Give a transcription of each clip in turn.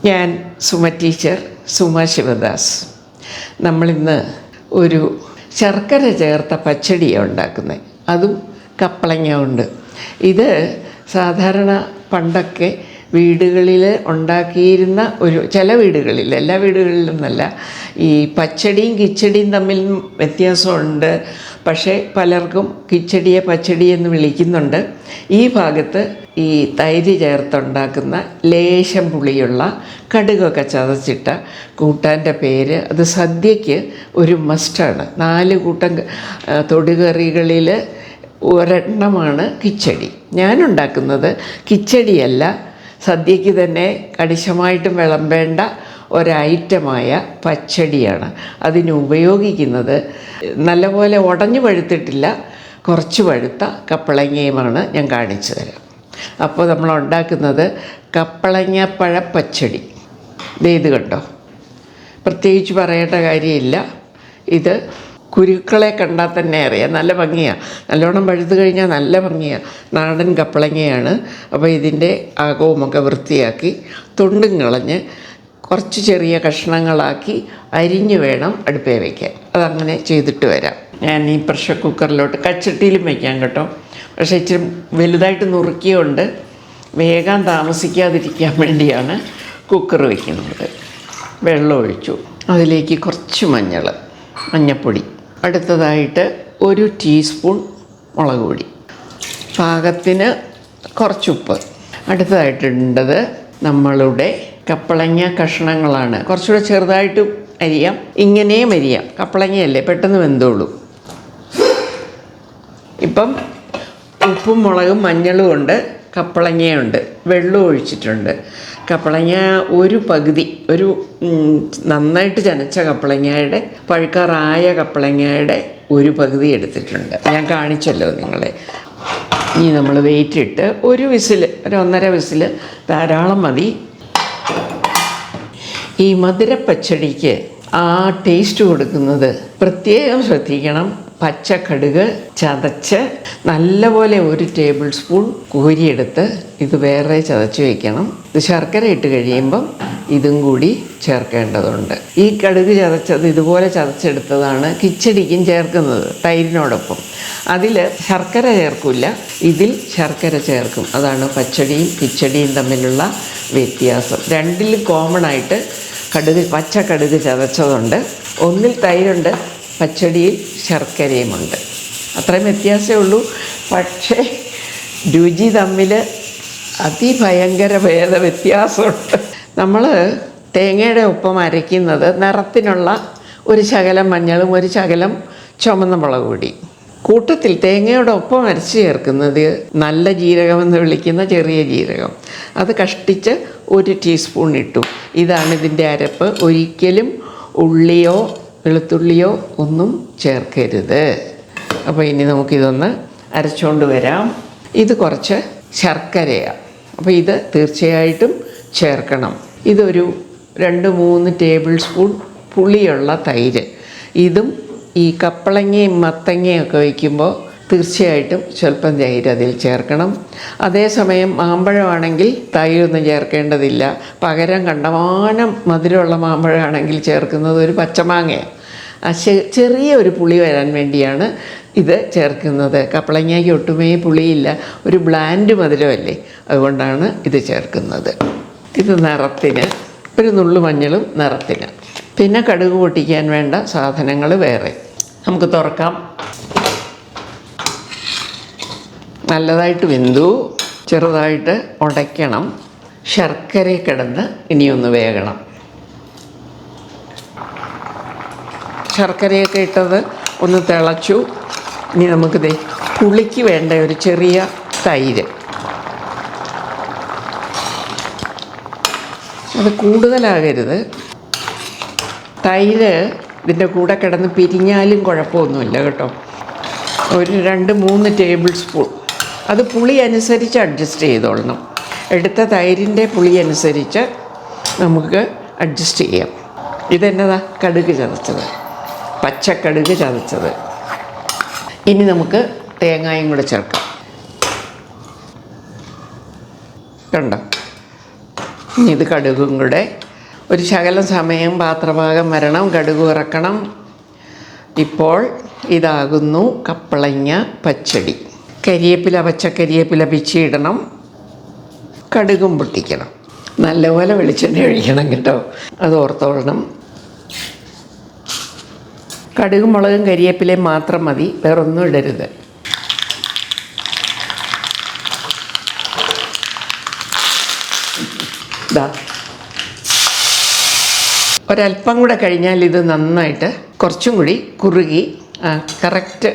ഞാൻ സുമ ടീച്ചർ, സുമ ശിവദാസ്. നമ്മളിന്ന് ഒരു ശർക്കര ചേർത്ത പച്ചടിയാണ് ഉണ്ടാക്കുന്നത്. അതും കപ്പളങ്ങ കൊണ്ട്. ഇത് സാധാരണ പണ്ടൊക്കെ വീടുകളിൽ ഉണ്ടാക്കിയിരുന്ന ചില വീടുകളിൽ, എല്ലാ വീടുകളിലൊന്നല്ല, ഈ പച്ചടിയും കിച്ചടിയും തമ്മിൽ വ്യത്യാസമുണ്ട്. പക്ഷേ പലർക്കും കിച്ചടിയെ പച്ചടി എന്ന് വിളിക്കുന്നുണ്ട്. ഈ ഭാഗത്ത് ഈ തൈര് ചേർത്തുണ്ടാക്കുന്ന ലേശം പുളിയുള്ള കടുകൊക്കെ ചതച്ചിട്ട കൂട്ടാൻ്റെ പേര്, അത് സദ്യയ്ക്ക് ഒരു മസ്റ്റാണ്. 4 കൂട്ടം തൊടുകറികളിൽ ഒരെണ്ണമാണ് കിച്ചടി. ഞാനുണ്ടാക്കുന്നത് കിച്ചടിയല്ല, സദ്യയ്ക്ക് തന്നെ കണിശമായിട്ടും വിളമ്പേണ്ട ഒരൈറ്റമായ പച്ചടിയാണ്. അതിന് ഉപയോഗിക്കുന്നത് നല്ലപോലെ ഉടഞ്ഞു പഴുത്തിട്ടില്ല, കുറച്ച് പഴുത്ത കപ്പളങ്ങയുമാണ്. ഞാൻ കാണിച്ചു തരാം. അപ്പോൾ നമ്മൾ ഉണ്ടാക്കുന്നത് കപ്പളങ്ങപ്പഴ പച്ചടി. ഇത് കണ്ടോ, പ്രത്യേകിച്ച് പറയേണ്ട കാര്യമില്ല. ഇത് കുരുക്കളെ കണ്ടാൽ തന്നെ അറിയാം, നല്ല ഭംഗിയാണ്. നല്ലോണം പഴുത്ത് കഴിഞ്ഞാൽ നല്ല ഭംഗിയാണ്. നാടൻ കപ്പളങ്ങയാണ്. അപ്പോൾ ഇതിൻ്റെ അകവുമൊക്കെ വൃത്തിയാക്കി തൊണ്ടും കളഞ്ഞ് കുറച്ച് ചെറിയ കഷ്ണങ്ങളാക്കി അരിഞ്ഞ് വേണം അടുപ്പേ വയ്ക്കാൻ. അതങ്ങനെ ചെയ്തിട്ട് വരാം. ഞാൻ ഈ പ്രഷർ കുക്കറിലോട്ട്, കച്ചട്ടിയിലും വയ്ക്കാം കേട്ടോ, പക്ഷേ ഇച്ചിരി വലുതായിട്ട് നുറുക്കിയുകൊണ്ട് വേഗം താമസിക്കാതിരിക്കാൻ വേണ്ടിയാണ് കുക്കർ വയ്ക്കുന്നത്. വെള്ളം ഒഴിച്ചു, അതിലേക്ക് കുറച്ച് മഞ്ഞൾപ്പൊടി, അടുത്തതായിട്ട് 1 ടീസ്പൂൺ മുളക് പൊടി, പാകത്തിന് കുറച്ചുപ്പ്. അടുത്തതായിട്ടുണ്ടത് നമ്മളുടെ കപ്പളങ്ങ കഷ്ണങ്ങളാണ്. കുറച്ചുകൂടെ ചെറുതായിട്ട് അരിയാം, ഇങ്ങനെയും അരിയാം. കപ്പളങ്ങയല്ലേ, പെട്ടെന്ന് വെന്തോളൂ. ഇപ്പം ഉപ്പും മുളകും മഞ്ഞളും ഉണ്ട്, കപ്പളങ്ങയുണ്ട്, വെള്ളം ഒഴിച്ചിട്ടുണ്ട്. കപ്പളങ്ങ ഒരു പകുതി, നന്നായിട്ട് ചനച്ച കപ്പളങ്ങയുടെ, പഴുക്കാറായ കപ്പളങ്ങയുടെ ഒരു പകുതി എടുത്തിട്ടുണ്ട്. ഞാൻ കാണിച്ചല്ലോ നിങ്ങളെ. ഇനി നമ്മൾ വെയിറ്റിട്ട് ഒരു 1.5 വിസിൽ ധാരാളം മതി. ഈ മധുരപ്പച്ചടിക്ക് ആ ടേസ്റ്റ് കൊടുക്കുന്നത് പ്രത്യേകം ശ്രദ്ധിക്കണം. പച്ചക്കടുക് ചതച്ച് നല്ലപോലെ 1 ടേബിൾ സ്പൂൺ കോരിയെടുത്ത് ഇത് വേറെ ചതച്ച് വയ്ക്കണം. ഇത് ശർക്കര ഇട്ട് കഴിയുമ്പം ഇതും കൂടി ചേർക്കേണ്ടതുണ്ട്. ഈ കടുക് ചതച്ചത് ഇതുപോലെ ചതച്ചെടുത്തതാണ് കിച്ചടിക്കും ചേർക്കുന്നത് തൈരിനോടൊപ്പം. അതിൽ ശർക്കര ചേർക്കില്ല, ഇതിൽ ശർക്കര ചേർക്കും. അതാണ് പച്ചടിയും കിച്ചടിയും തമ്മിലുള്ള വ്യത്യാസം. രണ്ടിലും കോമൺ ആയിട്ട് പച്ചക്കടുക് ചതച്ചതുണ്ട്. ഒന്നിൽ തൈരുണ്ട്, പച്ചടിയിൽ ശർക്കരയുമുണ്ട്. അത്രയും വ്യത്യാസമേ ഉള്ളൂ. പക്ഷേ രുചി തമ്മിൽ അതിഭയങ്കര വ്യത്യാസമുണ്ട്. നമ്മൾ തേങ്ങയുടെ ഒപ്പം അരയ്ക്കുന്നത് നിറത്തിനുള്ള ഒരു ശകലം മഞ്ഞളും ഒരു ശകലം ചുമന്ന മുളക് പൊടി. കൂട്ടത്തിൽ തേങ്ങയുടെ ഒപ്പം അരച്ച് ചേർക്കുന്നത് നല്ല ജീരകമെന്ന് വിളിക്കുന്ന ചെറിയ ജീരകം. അത് കഷ്ടിച്ച് 1 ടീസ്പൂൺ ഇട്ടു. ഇതാണ് ഇതിൻ്റെ അരപ്പ്. ഒരിക്കലും ഉള്ളിയോ വെളുത്തുള്ളിയോ ഒന്നും ചേർക്കരുത്. അപ്പോൾ ഇനി നമുക്കിതൊന്ന് അരച്ചുകൊണ്ട് വരാം. ഇത് കുറച്ച് ശർക്കരയാണ്, അപ്പോൾ ഇത് തീർച്ചയായിട്ടും ചേർക്കണം. ഇതൊരു 2-3 ടേബിൾ സ്പൂൺ പുളിയുള്ള തൈര്. ഇതും ഈ കപ്പളങ്ങയും മത്തങ്ങയൊക്കെ വയ്ക്കുമ്പോൾ തീർച്ചയായിട്ടും സ്വല്പം തൈര് അതിൽ ചേർക്കണം. അതേസമയം മാമ്പഴമാണെങ്കിൽ തൈരൊന്നും ചേർക്കേണ്ടതില്ല. പകരം കണ്ടമാനം മധുരമുള്ള മാമ്പഴമാണെങ്കിൽ ചേർക്കുന്നത് ഒരു പച്ചമാങ്ങയാണ്. ചെറിയ ഒരു പുളി വരാൻ വേണ്ടിയാണ് ഇത് ചേർക്കുന്നത്. കപ്പളങ്ങയ്ക്ക് ഒട്ടുമേ പുളിയില്ല, ഒരു ബ്ലാൻഡ് മധുരമല്ലേ, അതുകൊണ്ടാണ് ഇത് ചേർക്കുന്നത്. ഇത് നിറത്തിന്, ഒരു നുള്ളു മഞ്ഞളും നിറത്തിന്. പിന്നെ കടുക് പൊട്ടിക്കാൻ വേണ്ട സാധനങ്ങൾ വേറെ. നമുക്ക് തുറക്കാം. നല്ലതായിട്ട് വെന്തു, ചെറുതായിട്ട് ഉടയ്ക്കണം. ശർക്കര കിടന്ന് ഇനിയൊന്ന് വേകണം. ശർക്കരയൊക്കെ ഇട്ടത് ഒന്ന് തിളച്ചു. ഇനി നമുക്കിത് പുളിക്ക് വേണ്ട ഒരു ചെറിയ തൈര്. അത് കൂടുതലാകരുത്. തൈര് ഇതിൻ്റെ കൂടെ കിടന്ന് പിരിഞ്ഞാലും കുഴപ്പമൊന്നുമില്ല കേട്ടോ. ഒരു 2-3 ടേബിൾ സ്പൂൺ. അത് പുളി അനുസരിച്ച് അഡ്ജസ്റ്റ് ചെയ്തോളണം. എടുത്ത തൈരിൻ്റെ പുളി അനുസരിച്ച് നമുക്ക് അഡ്ജസ്റ്റ് ചെയ്യാം. ഇതെന്നതാ, കടുക് ചതച്ചത്, പച്ചക്കടുക് ചതച്ചത്. ഇനി നമുക്ക് തേങ്ങയും കൂടെ ചേർക്കാം. കണ്ടോ, ഇനി ഇത് കടുകും കൂടെ ഒരു ശകലം സമയം പാത്രഭാഗം വരണം, കടുക് ഇറക്കണം. ഇപ്പോൾ ഇതാകുന്നു കപ്പളങ്ങ പച്ചടി. കരിയേപ്പില, പച്ചക്കരിയേപ്പില പിച്ചിയിടണം, കടുകും പൊട്ടിക്കണം. നല്ലപോലെ വെളിച്ചെണ്ണ ഒഴിക്കണം കേട്ടോ, അത് ഓർത്തോളണം. കടുകും മുളകും കരിയേപ്പിലയും മാത്രം മതി, വേറൊന്നും ഇടരുത്. ഇതാ ഒരല്പം കൂടെ കഴിഞ്ഞാൽ ഇത് നന്നായിട്ട് കുറച്ചും കൂടി കുറുകി കറക്റ്റ്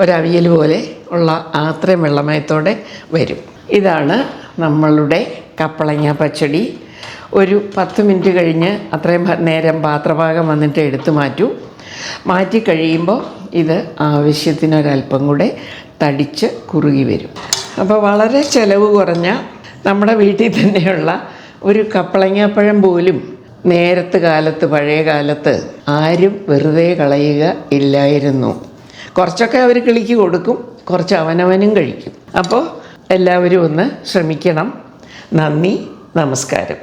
ഒരവിയൽ പോലെ ഉള്ള അത്രയും വെള്ളമയത്തോടെ വരും. ഇതാണ് നമ്മളുടെ കപ്പളങ്ങ പച്ചടി. ഒരു 10 മിനിറ്റ് കഴിഞ്ഞ് അത്രയും നേരം പാത്രഭാഗം വന്നിട്ട് എടുത്തു മാറ്റി കഴിയുമ്പോൾ ഇത് ആവശ്യത്തിനൊരല്പം കൂടെ തടിച്ച് കുറുകി വരും. അപ്പോൾ വളരെ ചിലവ് കുറഞ്ഞ നമ്മുടെ വീട്ടിൽ തന്നെയുള്ള ഒരു കപ്പളങ്ങാപ്പഴം പോലും നേരത്തെ കാലത്ത്, പഴയ കാലത്ത് ആരും വെറുതെ കളയുക ഇല്ലായിരുന്നു. കുറച്ചൊക്കെ അവർ കിളിക്ക് കൊടുക്കും, കുറച്ച് അവനവനും കഴിക്കും. അപ്പോൾ എല്ലാവരും ഒന്ന് ശ്രമിക്കണം. നന്ദി, നമസ്കാരം.